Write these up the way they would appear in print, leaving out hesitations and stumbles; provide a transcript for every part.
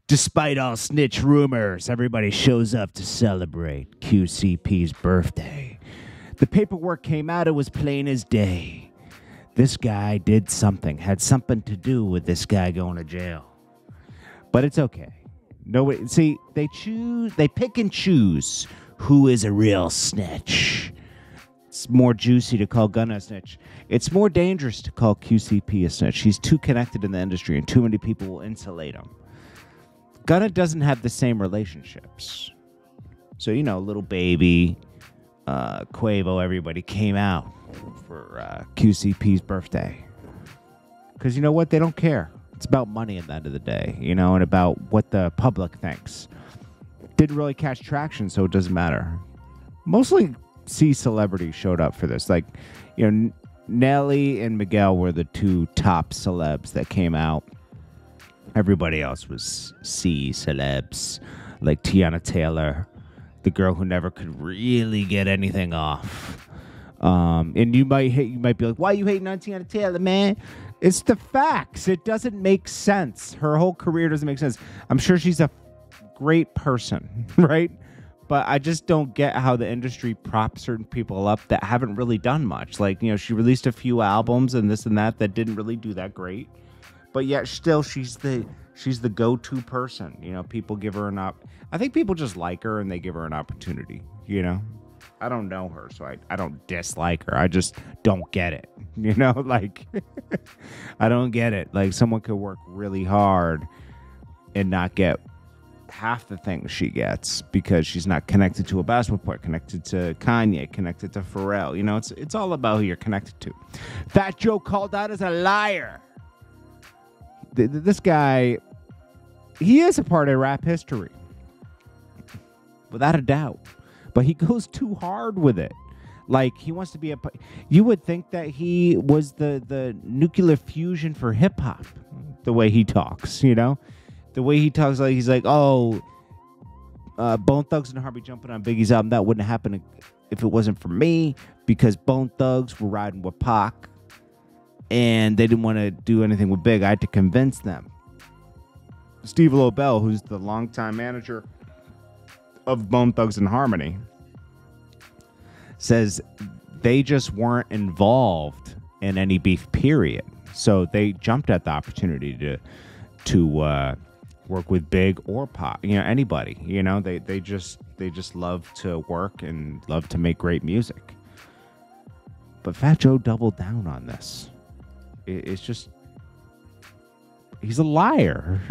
Despite all snitch rumors, everybody shows up to celebrate QCP's birthday. The paperwork came out, it was plain as day. This guy did something, had something to do with this guy going to jail. But it's okay. No, see, they pick and choose who is a real snitch. It's more juicy to call Gunna a snitch. It's more dangerous to call QCP a snitch. He's too connected in the industry and too many people will insulate him. Gunna doesn't have the same relationships. So, you know, Little Baby, Quavo, everybody came out for QCP's birthday. Because you know what? They don't care. It's about money at the end of the day, you know, and about what the public thinks. Didn't really catch traction, so it doesn't matter. Mostly C-celebrities showed up for this. Like, you know, Nelly and Miguel were the two top celebs that came out. Everybody else was C-celebs, like Tiana Taylor, the girl who never could really get anything off. And you might be like, why are you hating on Tiana Taylor, man? It's the facts. It doesn't make sense. Her whole career doesn't make sense. I'm sure she's a great person, right? But I just don't get how the industry props certain people up that haven't really done much. Like, you know, she released a few albums and this and that didn't really do that great. But yet still she's the go-to person. You know, people give her I think people just like her and they give her an opportunity, you know? I don't know her, so I don't dislike her. I just don't get it. You know, like, I don't get it. Like, someone could work really hard and not get half the things she gets because she's not connected to a basketball player, connected to Kanye, connected to Pharrell. You know, it's all about who you're connected to. Fat Joe called out as a liar. This guy, he is a part of rap history, without a doubt. But he goes too hard with it. Like, he wants to be you would think that he was the nuclear fusion for hip hop, the way he talks, you know? The way he talks, like, he's like, oh, Bone Thugs and Harvey jumping on Biggie's album, that wouldn't happen if it wasn't for me, because Bone Thugs were riding with Pac, and they didn't want to do anything with Big. I had to convince them. Steve Lobel, who's the longtime manager of Bone Thugs and Harmony, says they just weren't involved in any beef, period. So they jumped at the opportunity to work with Big or Pop, you know, anybody. You know, they just love to work and love to make great music. But Fat Joe doubled down on this. It's just, he's a liar.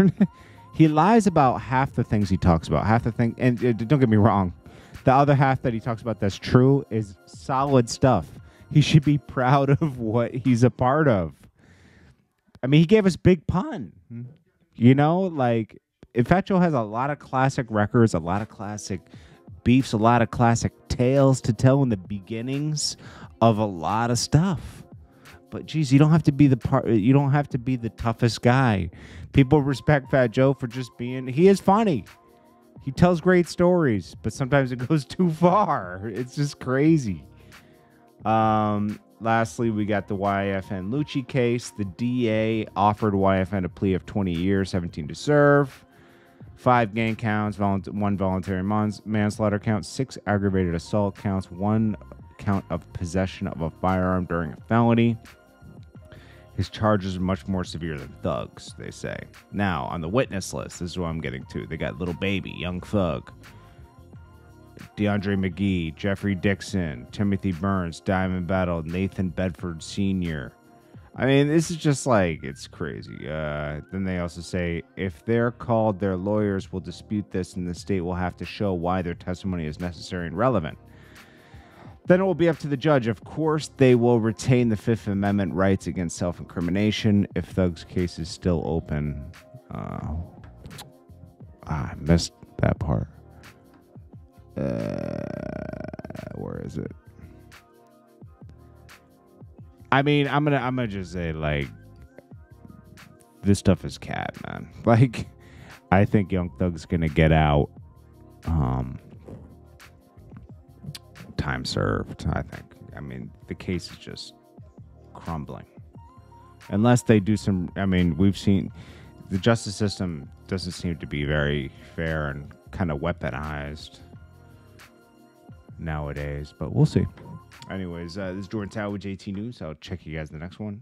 He lies about half the things he talks about. Half the thing, and don't get me wrong, the other half that he talks about that's true is solid stuff. He should be proud of what he's a part of. I mean, he gave us Big Pun. You know, like, Fat Joe has a lot of classic records, a lot of classic beefs, a lot of classic tales to tell in the beginnings of a lot of stuff. But geez, you don't have to be you don't have to be the toughest guy. People respect Fat Joe for just being, he is funny. He tells great stories, but sometimes it goes too far. It's just crazy. Lastly, we got the YFN Lucci case. The DA offered YFN a plea of 20 years, 17 to serve, 5 gang counts, 1 voluntary manslaughter count, 6 aggravated assault counts, 1 count of possession of a firearm during a felony. His charges are much more severe than Thug's, they say. Now, on the witness list, this is what I'm getting to. They got Little Baby, Young Thug, DeAndre McGee, Jeffrey Dixon, Timothy Burns, Diamond Battle, Nathan Bedford Sr. I mean, this is just like, it's crazy. Then they also say, if they're called, their lawyers will dispute this, and the state will have to show why their testimony is necessary and relevant. Then it will be up to the judge. Of course, they will retain the Fifth Amendment rights against self-incrimination if Thug's case is still open. I missed that part. Where is it? I mean, I'm gonna just say, like, this stuff is cat, man. Like, I think Young Thug's gonna get out. Time served, I think. I mean, the case is just crumbling. Unless they do some, I mean, we've seen The justice system doesn't seem to be very fair and kind of weaponized nowadays, but we'll see. Anyways, this is Jordan Tower with JT News. I'll check you guys in the next one.